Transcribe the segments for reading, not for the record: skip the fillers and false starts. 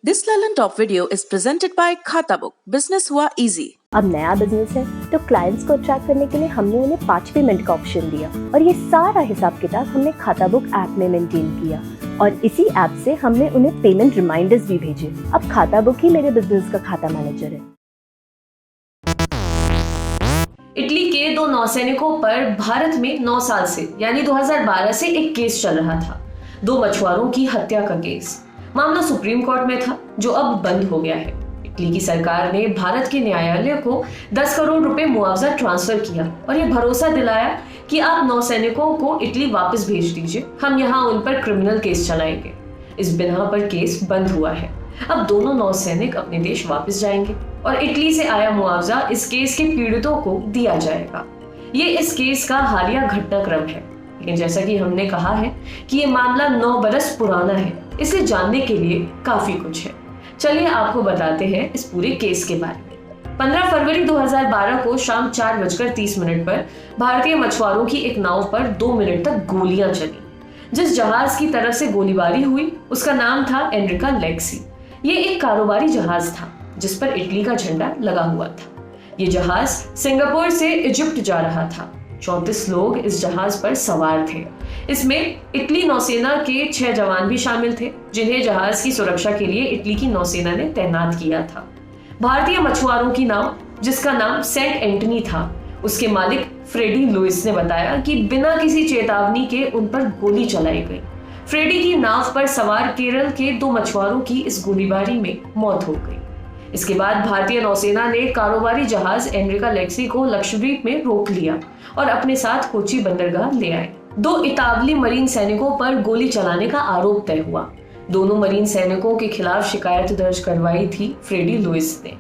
This Lalan Top video is presented by Khatabook. Business हुआ easy. अब नया business है तो क्लाइंट्स को अट्रैक्ट करने के लिए हमने उन्हें 5 पेमेंट का ऑप्शन दिया और ये सारा हिसाब किताब हमने खाताबुक ऐप में मेंटेन किया और इसी ऐप से हमने उन्हें पेमेंट रिमाइंडर्स भी भेजे। अब खाताबुक ही मेरे बिजनेस का खाता मैनेजर है। इटली के 2 नौसैनिकों पर भारत में 9 साल से यानी 2012 से एक केस चल रहा था। 2 मछुआरों की हत्या का केस। मामला सुप्रीम कोर्ट में था जो अब बंद हो गया है। इटली की सरकार ने भारत के न्यायालय को 10 करोड़ रुपए मुआवजा ट्रांसफर किया और ये भरोसा दिलाया कि आप नौसैनिकों को इटली वापस भेज दीजिए, हम यहाँ उन पर क्रिमिनल केस चलाएंगे। इस बिना पर केस बंद हुआ है। अब दोनों नौसैनिक अपने देश वापस जाएंगे और इटली से आया मुआवजा इस केस के पीड़ितों को दिया जाएगा। ये इस केस का हालिया घटनाक्रम है, लेकिन जैसा कि हमने कहा है कि ये मामला 9 बरस पुराना है, इसे जानने के लिए काफी कुछ है। चलिए आपको बताते हैं इस पूरे केस के बारे में। 15 फरवरी 2012 को शाम 4:30 पर भारतीय मछुआरों की एक नाव पर 2 मिनट तक गोलियां चली। जिस जहाज की तरफ से गोलीबारी हुई उसका नाम था एनरिका लेक्सी। ये एक कारोबारी जहाज था जिस पर इटली का झंडा लगा हुआ था। ये जहाज सिंगापुर से इजिप्ट जा रहा था। 34 लोग इस जहाज पर सवार थे। इसमें इटली नौसेना के 6 जवान भी शामिल थे जिन्हें जहाज की सुरक्षा के लिए इटली की नौसेना ने तैनात किया था। भारतीय मछुआरों की नाव जिसका नाम सेंट एंटनी था, उसके मालिक फ्रेडी लुइस ने बताया कि बिना किसी चेतावनी के उन पर गोली चलाई गई। फ्रेडी की नाव पर सवार केरल के 2 मछुआरों की इस गोलीबारी में मौत हो गई। इसके बाद भारतीय नौसेना ने कारोबारी जहाज एनरिका लेक्सी को लक्षद्वीप में रोक लिया और अपने साथ कोची बंदरगाह ले आए। 2 इतालवी मरीन सैनिकों पर गोली चलाने का आरोप तय हुआ। दोनों मरीन सैनिकों के खिलाफ शिकायत दर्ज करवाई थी फ्रेडी लुइस ने।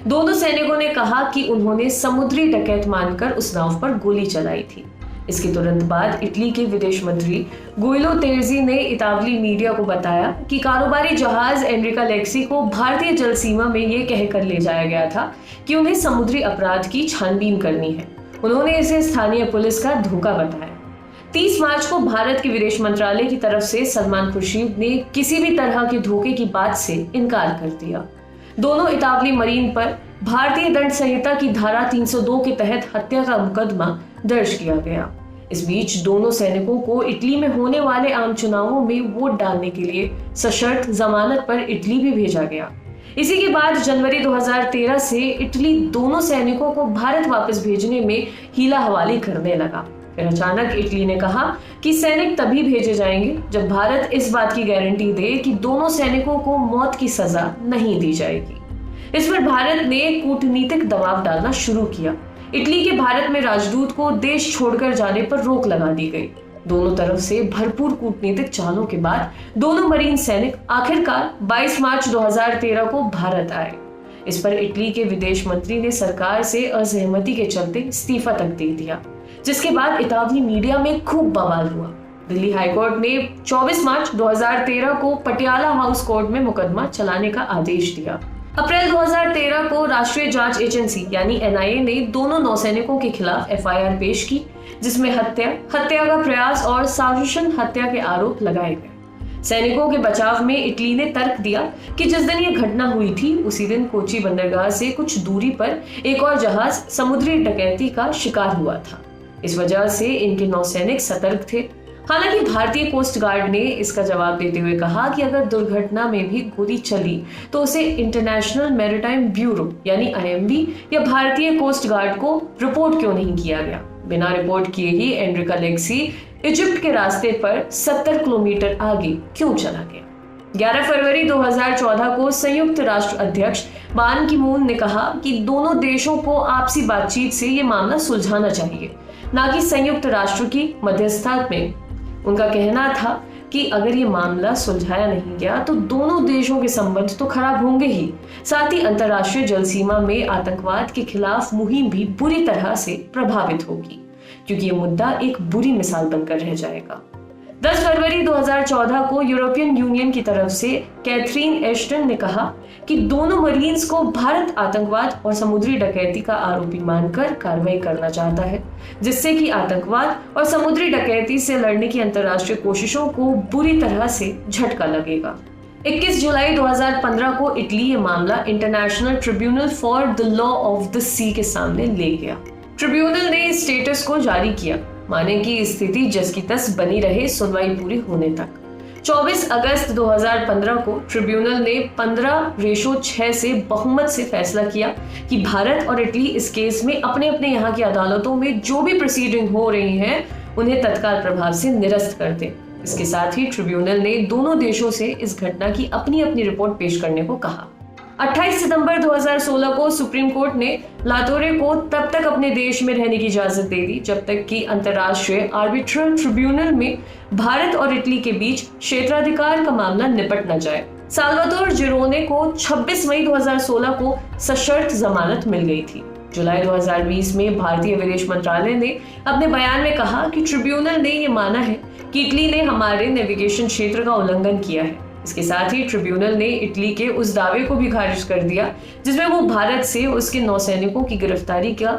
दोनों सैनिकों ने कहा कि उन्होंने समुद्री डकैत मानकर उस नाव पर गोली चलाई थी। इसके तुरंत बाद इटली के विदेश मंत्री गुइलो तेरजी ने इतालवी मीडिया को बताया कि कारोबारी जहाज एनरिका लेक्सी को भारतीय जल सीमा में ये कहकर ले जाया गया था कि उन्हें समुद्री अपराध की छानबीन करनी है। उन्होंने इसे स्थानीय पुलिस का धोखा बताया। 30 मार्च को भारत के विदेश मंत्रालय की तरफ से सलमान खुर्शीद ने किसी भी तरह के धोखे की बात से इनकार कर दिया। दोनों इतालवी मरीन पर भारतीय दंड संहिता की धारा 302 के तहत हत्या का मुकदमा दर्ज किया गया। इस बीच दोनों सैनिकों को इटली में होने वाले आम चुनावों में वोट डालने के लिए सशर्त जमानत पर इटली भी भेजा गया। इसी के बाद जनवरी 2013 से इटली दोनों सैनिकों को भारत वापस भेजने में हीला हवाली करने लगा। फिर अचानक इटली ने कहा कि सैनिक तभी भेजे जाएंगे जब भारत इस बात की गारंटी दे कि दोनों सैनिकों को मौत की सजा नहीं दी जाएगी। इस पर भारत ने कूटनीतिक दबाव डालना शुरू किया। इटली के भारत में राजदूत को देश छोड़कर जाने पर रोक लगा दी गई। दोनों तरफ से भरपूर कूटनीतिक चालों के बाद दोनों मरीन सैनिक आखिरकार 22 मार्च 2013 को भारत आए। इस पर इटली के विदेश मंत्री ने सरकार से असहमति के चलते इस्तीफा तक दे दिया, जिसके बाद इतालवी मीडिया में खूब बवाल हुआ। दिल्ली हाईकोर्ट ने 24 मार्च 2013 को पटियाला हाउस कोर्ट में मुकदमा चलाने का आदेश दिया। अप्रैल 2013 को राष्ट्रीय जांच एजेंसी यानी NIA ने दोनों नौसैनिकों के खिलाफ FIR पेश की, जिसमें हत्या का प्रयास और साजिशन हत्या के आरोप लगाए गए। सैनिकों के बचाव में इटली ने तर्क दिया कि जिस दिन ये घटना हुई थी उसी दिन कोची बंदरगाह से कुछ दूरी पर एक और जहाज समुद्री डकैती का शिकार हुआ था। इस वजह से इनके नौसैनिक सतर्क थे। हालांकि भारतीय कोस्ट गार्ड ने इसका जवाब देते हुए कहा कि अगर दुर्घटना में भी गोली चली तो उसे इंटरनेशनल मैरीटाइम ब्यूरो यानी IMB या भारतीय कोस्ट गार्ड को रिपोर्ट क्यों नहीं किया गया। बिना रिपोर्ट किए ही एनरिका लेक्सी इजिप्ट के रास्ते पर 70 किलोमीटर आगे क्यों चला गया। 11 फरवरी 2014 को संयुक्त राष्ट्र अध्यक्ष बान की मून ने कहा कि दोनों देशों को आपसी बातचीत से ये मामला सुलझाना चाहिए, न कि संयुक्त राष्ट्र की मध्यस्थता में। उनका कहना था कि अगर ये मामला सुलझाया नहीं गया तो दोनों देशों के संबंध तो खराब होंगे ही, साथ ही अंतर्राष्ट्रीय जल सीमा में आतंकवाद के खिलाफ मुहिम भी बुरी तरह से प्रभावित होगी, क्योंकि ये मुद्दा एक बुरी मिसाल बनकर रह जाएगा। 10 फरवरी 2014 को यूरोपियन यूनियन की तरफ से कैथरीन एश्टन ने कहा कि दोनों मरीन्स को भारत आतंकवाद और समुद्री डकैती का आरोपी मानकर कार्रवाई करना चाहता है, जिससे कि आतंकवाद और समुद्री डकैती से लड़ने की अंतर्राष्ट्रीय कोशिशों को बुरी तरह से झटका लगेगा। 21 जुलाई 2015 को इटली ये मामला International Tribunal for the Law of the Sea के सामने ले गया। ट्रिब्यूनल ने इस स्टेटस को जारी किया, माने की स्थिति जस की तस बनी रहे सुनवाई पूरी होने तक। 24 अगस्त 2015 को ट्रिब्यूनल ने 15:6 से बहुमत से फैसला किया कि भारत और इटली इस केस में अपने अपने यहाँ की अदालतों में जो भी प्रोसीडिंग हो रही हैं उन्हें तत्काल प्रभाव से निरस्त कर दें। इसके साथ ही ट्रिब्यूनल ने दोनों देशों से इस घटना की अपनी अपनी रिपोर्ट पेश करने को कहा। 28 सितंबर 2016 को सुप्रीम कोर्ट ने लातोरे को तब तक अपने देश में रहने की इजाजत दे दी जब तक कि अंतर्राष्ट्रीय आर्बिट्रल ट्रिब्यूनल में भारत और इटली के बीच क्षेत्राधिकार का मामला निपट न जाए। साल्वातोर जिरोने को 26 मई 2016 को सशर्त जमानत मिल गई थी। जुलाई 2020 में भारतीय विदेश मंत्रालय ने अपने बयान में कहा कि ट्रिब्यूनल ने ये माना है कि इटली ने हमारे नेविगेशन क्षेत्र का उल्लंघन किया है। इसके साथ ही ट्रिब्यूनल ने इटली के उस दावे को भी खारिज कर दिया जिसमें वो भारत से उसके नौसैनिकों की गिरफ्तारी का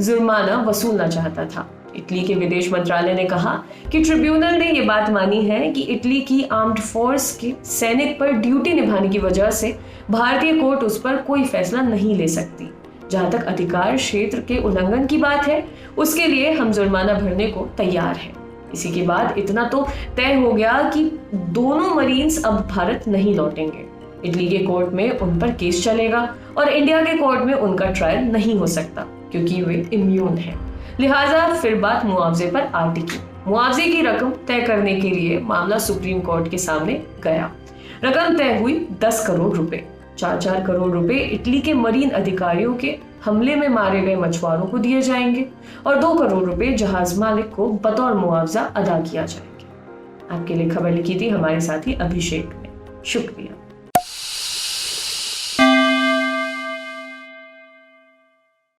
जुर्माना वसूलना चाहता था। इटली के विदेश मंत्रालय ने कहा कि ट्रिब्यूनल ने ये बात मानी है कि इटली की आर्म्ड फोर्स के सैनिक पर ड्यूटी निभाने की वजह से भारतीय कोर्ट उस पर कोई फैसला नहीं ले सकती। जहां तक अधिकार क्षेत्र के उल्लंघन की बात है उसके लिए हम जुर्माना भरने को तैयार हैं। इसी के बाद इतना तो तय हो गया कि दोनों मरीन्स अब भारत नहीं लौटेंगे। इटली के कोर्ट में उन पर केस चलेगा और इंडिया के कोर्ट में उनका ट्रायल नहीं हो सकता क्योंकि वे इम्यून हैं। लिहाजा फिर बात मुआवजे पर आ टिकी। मुआवजे की रकम तय करने के लिए मामला सुप्रीम कोर्ट के सामने गया। रकम तय हुई 10 करोड़ रुपए। 4 करोड़ रुपए इटली के मरीन अधिकारियों के हमले में मारे गए मछुआरों को दिए जाएंगे और 2 करोड़ रुपए जहाज मालिक को बतौर मुआवजा अदा किया जाएगा। आपके लिए खबर लिखी थी हमारे साथी अभिषेक ने। शुक्रिया।